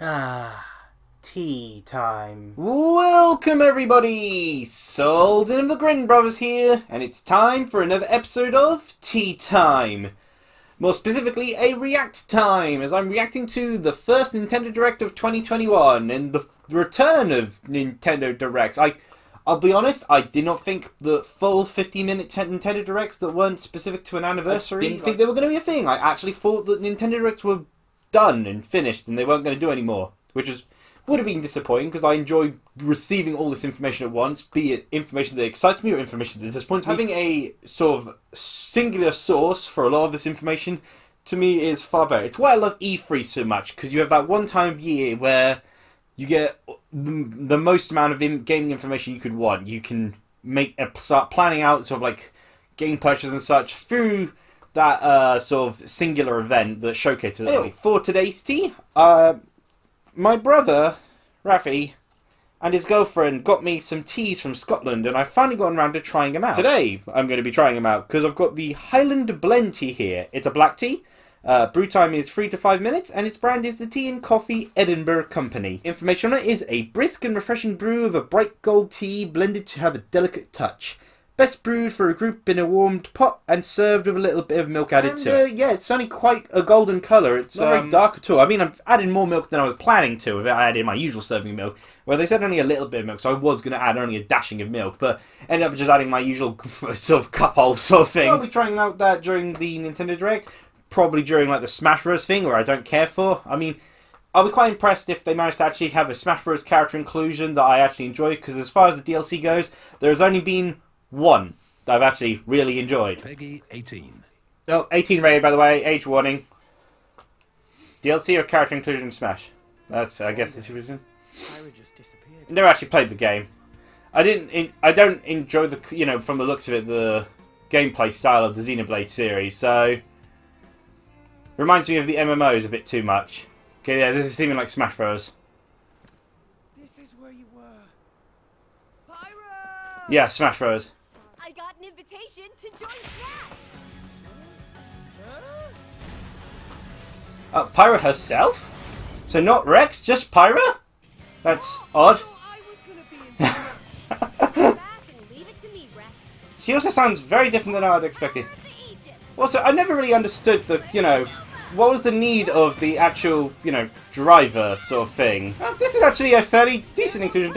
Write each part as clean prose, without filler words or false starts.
Ah, tea time. Welcome everybody! Souldin of the Grin Brothers here, and it's time for another episode of Tea Time. More specifically, a react time, as I'm reacting to the first Nintendo Direct of 2021, and the return of Nintendo Directs. I'll be honest, I did not think the full 50-minute Nintendo Directs that weren't specific to an anniversary, I didn't think they were going to be a thing. I actually thought that Nintendo Directs were done and finished and they weren't going to do any more, which would have been disappointing because I enjoy receiving all this information at once, be it information that excites me or information that disappoints me. Having a sort of singular source for a lot of this information, to me, is far better. It's why I love E3 so much, because you have that one time of year where you get the most amount of gaming information you could want. You can start planning out sort of like game purchases and such through that sort of singular event that showcases it. Anyway, for today's tea, my brother, Rafi, and his girlfriend got me some teas from Scotland, and I've finally gotten around to trying them out. Today, I'm going to be trying them out, because I've got the Highland blend tea here. It's a black tea. Brew time is 3 to 5 minutes, and its brand is the Tea and Coffee Edinburgh Company. Information on it is a brisk and refreshing brew of a bright gold tea blended to have a delicate touch. Best brewed for a group in a warmed pot and served with a little bit of milk added to it. Yeah, it's only quite a golden colour. It's not very dark at all. I mean, I've added more milk than I was planning to. I added my usual serving of milk. Well, they said only a little bit of milk, so I was going to add only a dashing of milk, but ended up just adding my usual sort of cup hole sort of thing. I'll be trying out that during the Nintendo Direct. Probably during like the Smash Bros thing, where I don't care for. I mean, I'll be quite impressed if they manage to actually have a Smash Bros character inclusion that I actually enjoy, because as far as the DLC goes, there's only been one that I've actually really enjoyed. Peggy 18. Oh, 18 rated, by the way, age warning. DLC or character inclusion in Smash? That's, I guess, the situation. Never actually played the game. I don't enjoy the, from the looks of it, the gameplay style of the Xenoblade series, so reminds me of the MMOs a bit too much. Okay, yeah, this is seeming like Smash Bros. This is where you were. Pyro! Yeah, Smash Bros. I got an invitation to join Smash. Pyro herself? So not Rex, just Pyro? That's odd. I was gonna be in Sit back and leave it to me, Rex. She also sounds very different than I'd expected. Also, I never really understood the, what was the need of the actual, driver sort of thing. This is actually a fairly decent inclusion.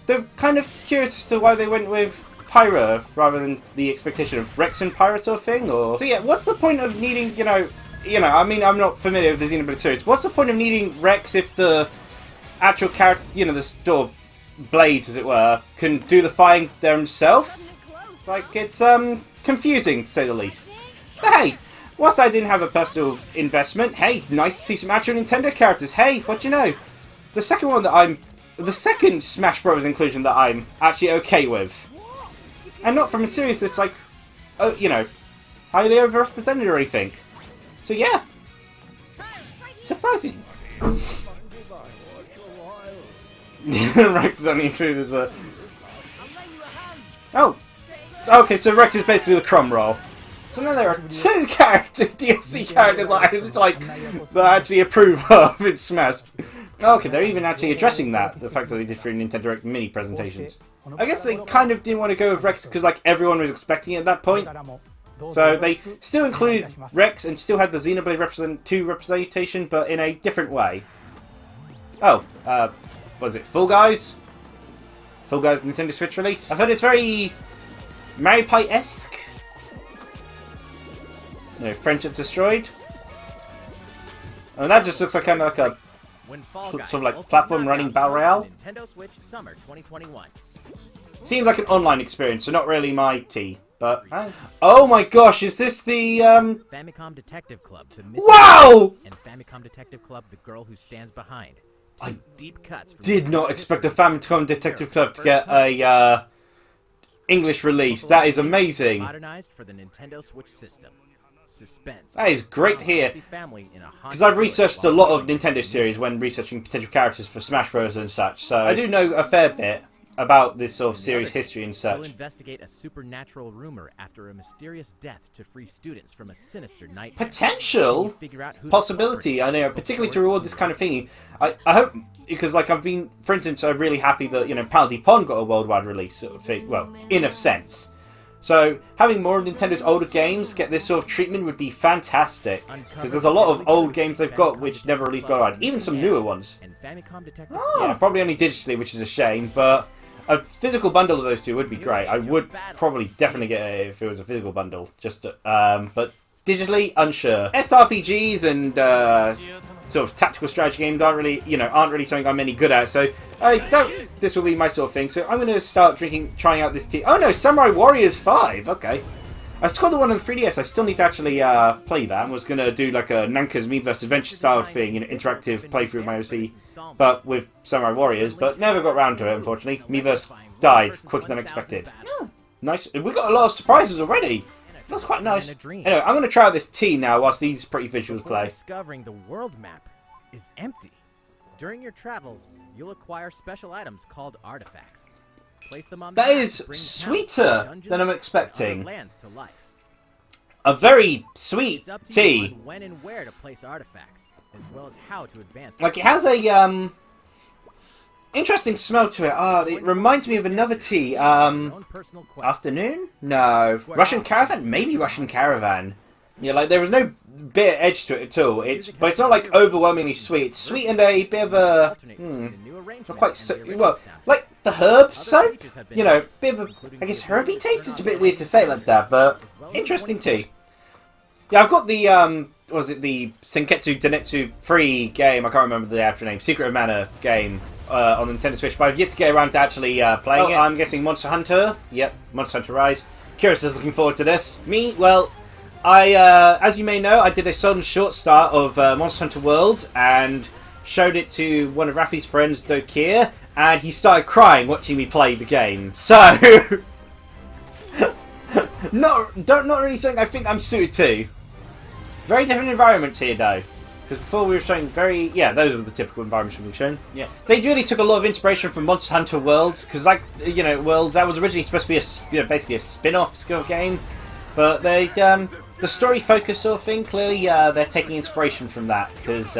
They're kind of curious as to why they went with Pyro rather than the expectation of Rex and Pyro sort of thing. Or so yeah, what's the point of needing, I mean, I'm not familiar with the Xenoblade series. What's the point of needing Rex if the actual character, the sort of blades, as it were, can do the firing there himself? Like, it's confusing to say the least. But hey, whilst I didn't have a personal investment, hey, nice to see some actual Nintendo characters. Hey, what do you know? The second Smash Bros. Inclusion that I'm actually okay with. And not from a series that's like, highly overrepresented or anything. So yeah. Surprising. Rex is only included as a... Oh! Okay, so Rex is basically the crumb roll. So now there are two DLC characters that I actually approve of in Smash. Okay, they're even actually addressing that, the fact that they did 3 Nintendo Direct mini presentations. I guess they kind of didn't want to go with Rex because everyone was expecting it at that point. So they still included Rex and still had the Xenoblade 2 representation, but in a different way. Oh, was it Fall Guys? Fall Guys Nintendo Switch release? I've heard it's very Mario Pie-esque. Friendship Destroyed. And that just looks like kind of like a sort of like platform running battle royale. Nintendo Switch Summer 2021. Seems like an online experience, so not really my tea. But oh my gosh, is this the Famicom Detective Club, the wow! And Famicom Detective Club, the girl who stands behind. I Deep cuts. From did not expect the Famicom Detective Club to get a English release. That is amazing. Modernized for the Nintendo Switch system. Suspense. That is great to hear. Because I've researched a lot of Nintendo series when researching potential characters for Smash Bros. And such, so I do know a fair bit. about this sort of series history and We'll such. investigate a supernatural rumor after a mysterious death to free students from a sinister nightmare. Potential Figure out who the possibility, culprit I is know, before particularly it's to reward too this late. kind of thing. I hope, because like I've been, for instance, I'm really happy that, you know, Paladin Pond got a worldwide release sort of thing, well, in a sense. So having more of Nintendo's older games get this sort of treatment would be fantastic, because there's a lot of old games they've got which never released worldwide, even some newer ones. And Famicom Detective Yeah, probably only digitally, which is a shame, but a physical bundle of those two would be great. I would probably definitely get it if it was a physical bundle, just but digitally, unsure. SRPGs and sort of tactical strategy games aren't really something I'm any good at, so I don't. This will be my sort of thing. So I'm going to start trying out this tea. Oh no, Samurai Warriors 5. Okay, I still got the one on the 3DS. I still need to actually play that. I was going to do like a Namco's Miiverse Adventure style thing, you know, interactive playthrough of my OC, but with Samurai Warriors, but never got round to it, unfortunately. Miiverse died quicker than expected. Nice. We got a lot of surprises already. That's quite nice. Anyway, I'm going to try out this tea now whilst these pretty visuals play. Discovering the world map is empty. During your travels, you'll acquire special items called artifacts. Place them on the That map is to bring sweeter towns, dungeons, than I'm and expecting. other lands to life. A very sweet It's up to you tea. on when and where to place artifacts, as well as how to advance. the Like, it has a interesting smell to it. It reminds me of another tea. your own personal quest. Afternoon? No. Russian Caravan? Maybe Russian Caravan. Yeah, like there was no bitter edge to it at all. But it's not like overwhelmingly sweet. It's sweet and a bit of a not quite so well, like the herb soap. You know, bit of a I guess herby taste. It's a bit weird to say it like that, but interesting tea. Yeah, I've got the what was it, the Senketsu Denetsu free game? I can't remember the actual name. Secret of Mana game. On the Nintendo Switch, but I've yet to get around to actually playing it. I'm guessing Monster Hunter. Yep, Monster Hunter Rise. Curious is looking forward to this. Me, well, as you may know, I did a sudden short start of Monster Hunter World and showed it to one of Rafi's friends, Dokir, and he started crying watching me play the game. So, not really something I think I'm suited to. Very different environments here, though. Because before we were showing those were the typical environments we were shown. Yeah, they really took a lot of inspiration from Monster Hunter Worlds, because like World that was originally supposed to be basically a spin-off skill game, but they the story focus sort of thing. Clearly, they're taking inspiration from that because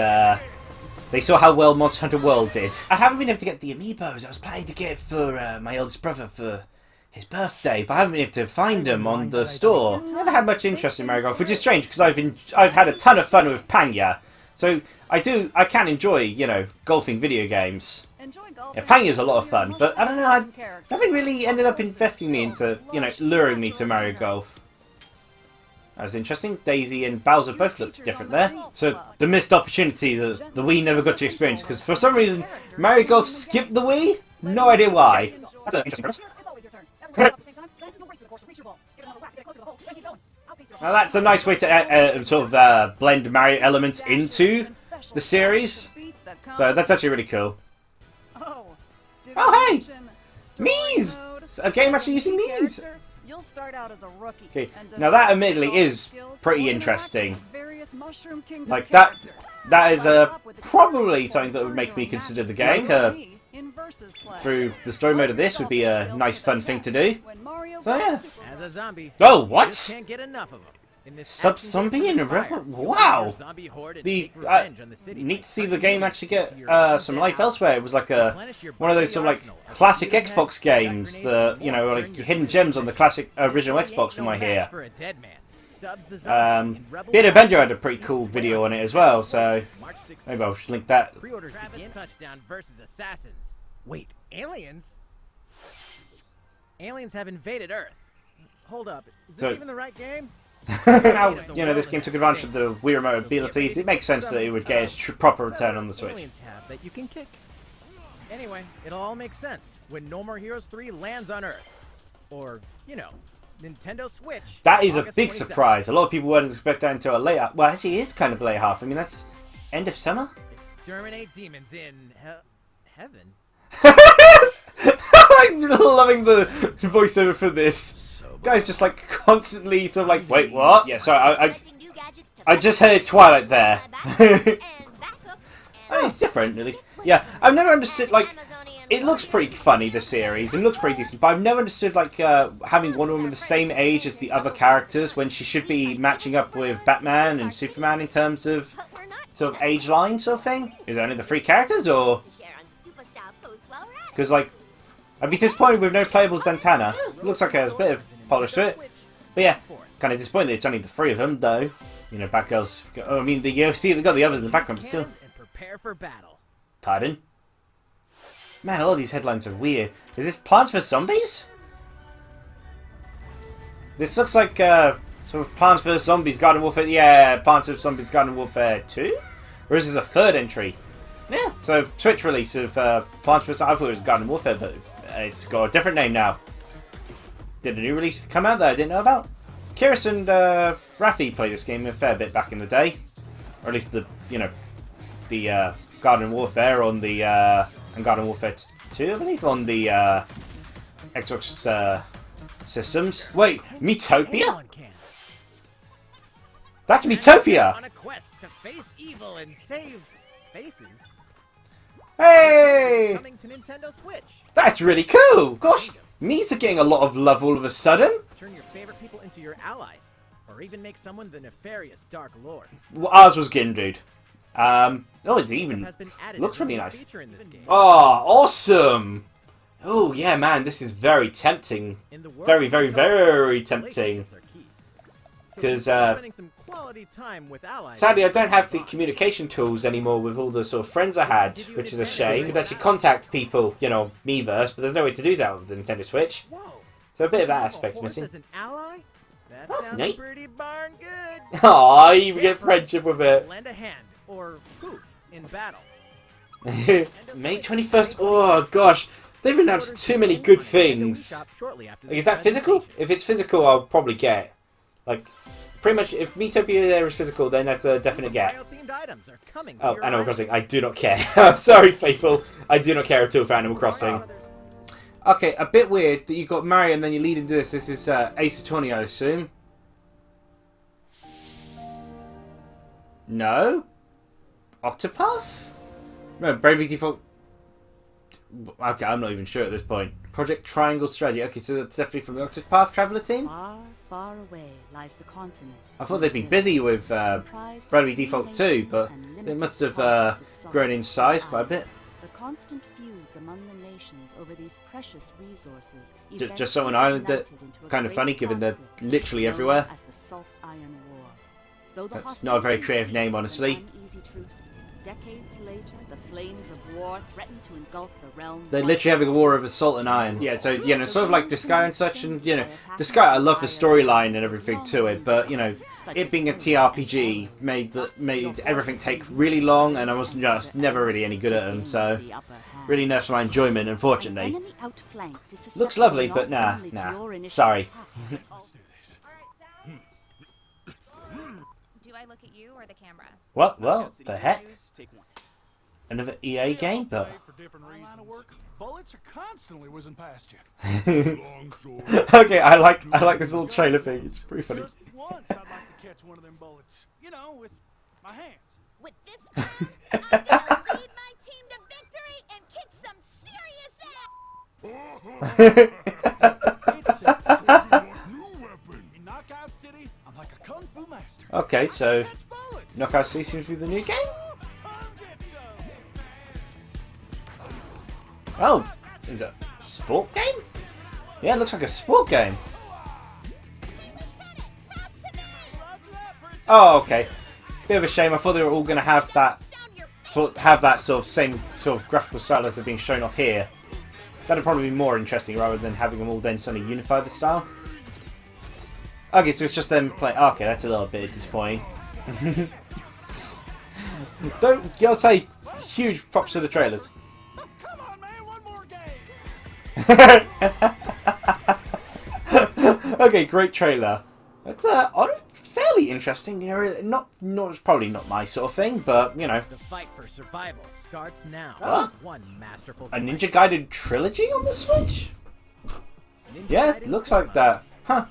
they saw how well Monster Hunter World did. I haven't been able to get the amiibos. I was planning to get it for my eldest brother for his birthday, but I haven't been able to find them on the store. Never had much interest in Mario Golf, which is strange because I've had a ton of fun with Panya. So I can enjoy, golfing video games. Yeah, Panga's a lot of fun, but I don't know, nothing really ended up investing me into, luring me to Mario Golf. That was interesting. Daisy and Bowser both looked different there. So the missed opportunity that the Wii never got to experience, because for some reason Mario Golf skipped the Wii. No idea why. That's an interesting premise. Now that's a nice way to sort of blend Mario elements into the series. So that's actually really cool. Oh hey! Mii's! A game actually using Mii's! Okay, now that admittedly is pretty interesting. Like that is probably something that would make me consider the game. Through the story mode of this would be a nice fun thing to do. So yeah. As a zombie, Oh, what? can't get enough of them. In this Sub-zombie in a record? Wow! Neat to see the game actually get some life elsewhere. It was like one of those sort of like classic Xbox games, like hidden gems on the classic original Xbox from what I hear. Bearded Benjo had a pretty cool video on it as well, so maybe I'll link that. Pre-orders begin. Touchdown versus assassins. Wait, aliens? Aliens have invaded Earth. Hold up, is this even the right game? Now, this game took advantage of the Wii Remote abilities. It makes sense that it would get its proper return on the Switch. Aliens have that you can kick. Anyway, it'll all make sense when No More Heroes 3 lands on Earth. Or, Nintendo Switch. That is a August big 27th. surprise. A lot of people wouldn't expect that until a later. Well, actually, it is kind of late half. I mean, that's end of summer. Exterminate demons in heaven. I'm loving the voiceover for this. Guy's just like constantly sort of like, wait, what? Yeah, sorry, I just heard Twilight there. I mean, it's different, at least. Yeah, I've never understood, like, it looks pretty funny, the series, and looks pretty decent, but I've never understood, like, having Wonder Woman the same age as the other characters when she should be matching up with Batman and Superman in terms of, sort of, age line sort of thing. Is it only the 3 characters, or? Because, like, I'd be disappointed with no playable Zatanna. Looks like there's a bit of polish to it. But yeah, kind of disappointed that it's only the 3 of them, though. You know, Batgirl's... Oh, I mean, you see, they've got the others in the background, but still. Prepare for battle. Pardon? Man, all these headlines are weird. Is this Plants vs. Zombies? This looks like, sort of Plants vs. Zombies Garden Warfare... Yeah, Plants vs. Zombies Garden Warfare 2? Or is this a 3rd entry? Yeah, so Switch release of Plants vs. I thought it was Garden Warfare, but it's got a different name now. Did a new release come out that I didn't know about? Kiris and Rafi played this game a fair bit back in the day. Or at least the, you know, the Garden Warfare on the... and Garden Warfare 2, I believe, on the Xbox systems. Wait, Metopia? That's Metopia! On a quest to face evil and save faces. Hey! Coming to Nintendo Switch. That's really cool! Gosh, Mii's are getting a lot of love all of a sudden. Turn your favorite people into your allies, or even make someone the nefarious Dark Lord. Well, ours was Gindude. Oh, it even looks really nice. Oh, awesome! Oh, yeah, man, this is very tempting. Very, very, very tempting. Because, sadly, I don't have the communication tools anymore with all the sort of friends I had, which is a shame. You could actually contact people, you know, Miiverse, but there's no way to do that with the Nintendo Switch. So a bit of that aspect's missing. That's neat. Pretty darn good. Aw, you even get friendship with it. Lend a hand, or poof, in battle. May 21st. Oh, gosh. They've announced too many good things. Is that physical? If it's physical, I'll probably get it. Like, pretty much, if Metopia there is physical, then that's a definite get. Oh, Animal Crossing. I do not care. Sorry, people. I do not care at all for Animal Crossing. Okay, a bit weird that you got Mario and then you lead into this. This is Ace Attorney, I assume. No? Octopath? No, Bravely Default... Okay, I'm not even sure at this point. Project Triangle Strategy. Okay, so that's definitely from the Octopath Traveler team? Far, far away lies the continent. I thought they'd been busy with Bravely Default 2, but they must have grown in size quite a bit. The constant feuds among the nations over these precious resources Just so an island that kind of funny, given they're literally everywhere. That's not a very creative name, honestly. Decades later, the flames of war threatened to engulf the realm. They're literally having a war over salt and iron. Yeah, so, you know, sort of like Disgaea and such, and, you know, Disgaea, I love the storyline and everything to it, but, you know, it being a TRPG made everything take really long, and I was just never really any good at them, so really nerfs my enjoyment, unfortunately. Looks lovely, but nah, sorry. Do I look at you or the camera? What? Well, the heck? Another EA game, but... Bullets are constantly whizzing past you. Okay, I like this little trailer thing. It's pretty funny. Just once I'd like to catch one of them bullets. You know, with my hands. With this gun, I'm gonna lead my team to victory and kick some serious ass! In Knockout City, I'm like a kung fu master. Okay, so Knockout City seems to be the new game? Oh, is it a sport game? Yeah, it looks like a sport game. Oh, okay. Bit of a shame. I thought they were all going to have that sort of same sort of graphical style as they're being shown off here. That'd probably be more interesting rather than having them all then suddenly unify the style. Okay, so it's just them playing. Okay, that's a little bit disappointing. I'll say huge props to the trailers. Come on, man, one more game. Okay, great trailer. It's fairly interesting. You know, not probably not my sort of thing, but you know. The fight for survival starts now. Oh. One masterful. A Ninja Gaiden trilogy on the Switch? Yeah, it looks like that. Huh.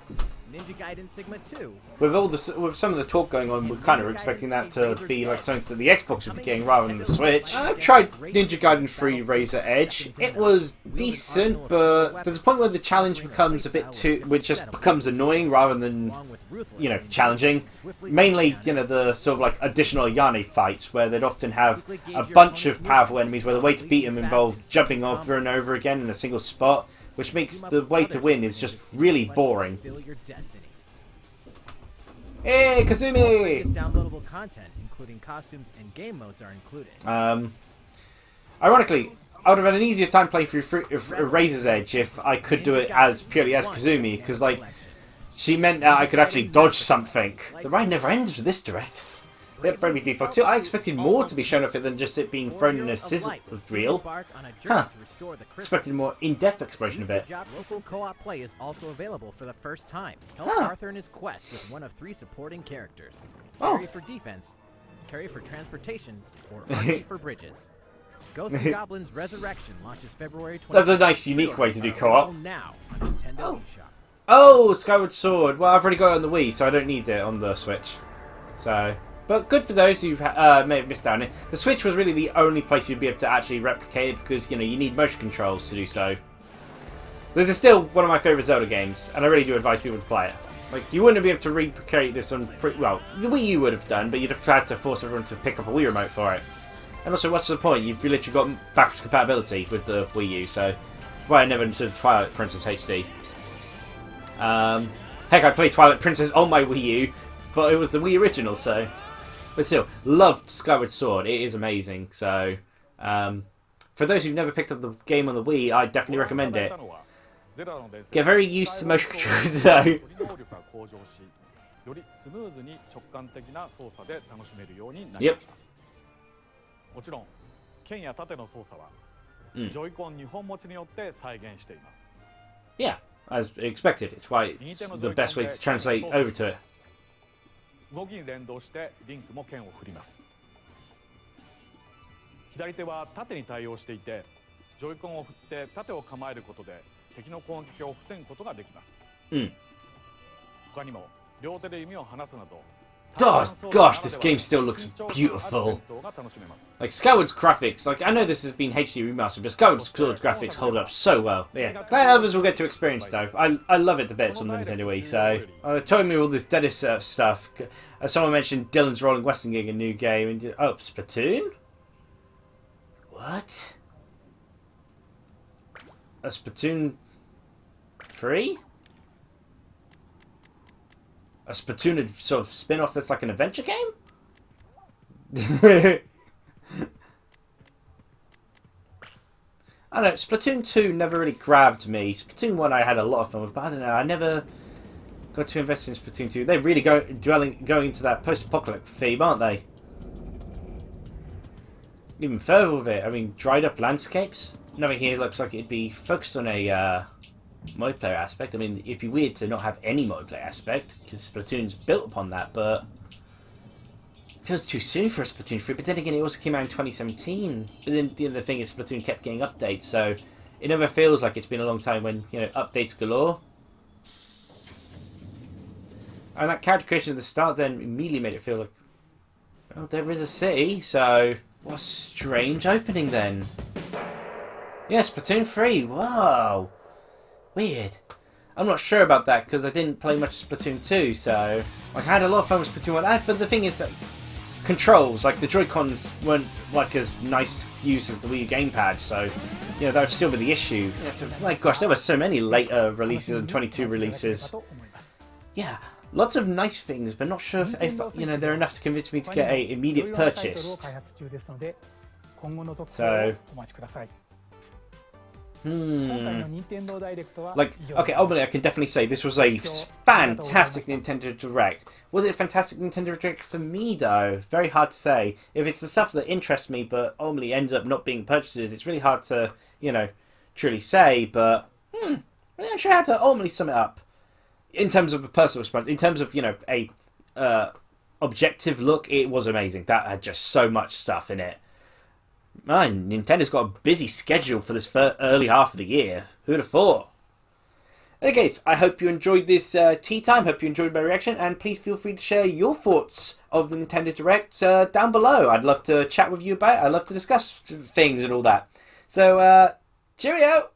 Ninja Gaiden Sigma 2. With some of the talk going on, we're kind of expecting that to be like something that the Xbox would be getting rather than the Switch. I've tried Ninja Gaiden 3 Razor Edge. It was decent, but there's a point where the challenge becomes a bit too, which just becomes annoying rather than, you know, challenging. Mainly, you know, the sort of like additional Ayane fights where they'd often have a bunch of powerful enemies where the way to beat them involved jumping over and over again in a single spot, which makes the way to win is just really boring. Hey, Kazumi! Downloadable content, including costumes and game modes, are included. Ironically, I would have had an easier time playing through Razor's Edge if I could do it as purely as Kazumi, because like she meant that I could actually dodge something. The ride never ends with this direct. Yep, Bravely Default 2. I expected more to be shown off it than just it being thrown in a sizzle reel. Huh. Expected more in-depth exploration of it. Local co-op play is also available for the first time. Help Arthur in his quest with one of 3 supporting characters. Carry for defense, carry for transportation, or RC for bridges. Ghosts and Goblins Resurrection launches February 20th. That's a nice, unique way to do co-op. Now on Nintendo eShop. Oh, Skyward Sword. Well, I've already got it on the Wii, so I don't need it on the Switch. So... But good for those who may have missed out on it. The Switch was really the only place you'd be able to actually replicate it because, you know, you need motion controls to do so. This is still one of my favourite Zelda games, and I really do advise people to play it. Like, you wouldn't be able to replicate this on... Well, the Wii U would have done, but you'd have had to force everyone to pick up a Wii remote for it. And also, what's the point? You've literally got backwards compatibility with the Wii U, so... That's why I never understood Twilight Princess HD. Heck, I played Twilight Princess on my Wii U, but it was the Wii original, so... But still, loved Skyward Sword. It is amazing. So, for those who've never picked up the game on the Wii, I definitely recommend it. Get very used to motion controls, though. Yep. Yeah, as expected. It's why it's the best way to translate over to it. 動きに連動してリンクも剣を振ります。左手は縦に対応していて、ジョイコンを振って縦を構えることで敵の攻撃を防ぐことができます。他にも両手で弓を離すなど。Oh gosh, this game still looks beautiful. Like Skyward's graphics, like I know this has been HD remastered, but Skyward's graphics hold up so well. Yeah, glad others will get to experience though. I love it to bits on the Nintendo Wii. So, told me all this Dennis stuff. Someone mentioned Dylan's Rolling Western getting a new game, and oh, Splatoon. What? A Splatoon 3? A Splatoon sort of spin-off that's like an adventure game? I don't know, Splatoon 2 never really grabbed me. Splatoon 1 I had a lot of fun with, but I don't know, I never got too invested in Splatoon 2. They're really going into that post-apocalyptic theme, aren't they? Even further with it, I mean, dried up landscapes? Nothing here looks like it'd be focused on a multiplayer aspect. I mean, it'd be weird to not have any multiplayer aspect, because Splatoon's built upon that, but it feels too soon for a Splatoon 3. But then again, it also came out in 2017. But then the other thing is Splatoon kept getting updates, so it never feels like it's been a long time when, you know, updates galore. And that character creation at the start then immediately made it feel like, oh, there is a city, so what a strange opening then. Yeah, Splatoon 3, wow. Weird. I'm not sure about that because I didn't play much Splatoon 2, so like, I had a lot of fun with Splatoon 1. But the thing is that controls, like the Joy-Cons weren't like as nice used as the Wii U gamepad, so you know that would still be the issue. Yeah, so, my gosh, there were so many later releases and 22 releases. Yeah, lots of nice things, but not sure if you know they're enough to convince me to get a immediate purchase. So. Like, okay, ultimately I can definitely say this was a fantastic Nintendo Direct. Was it a fantastic Nintendo Direct for me, though? Very hard to say. If it's the stuff that interests me but ultimately ends up not being purchases, it's really hard to, you know, truly say, but I'm not sure how to ultimately sum it up. In terms of a personal response, in terms of, you know, a objective look, it was amazing. That had just so much stuff in it. Man, Nintendo's got a busy schedule for this early half of the year. Who'd have thought? In any case, I hope you enjoyed this tea time. Hope you enjoyed my reaction, and please feel free to share your thoughts of the Nintendo Direct down below. I'd love to chat with you about it. I'd love to discuss things and all that. So, cheerio!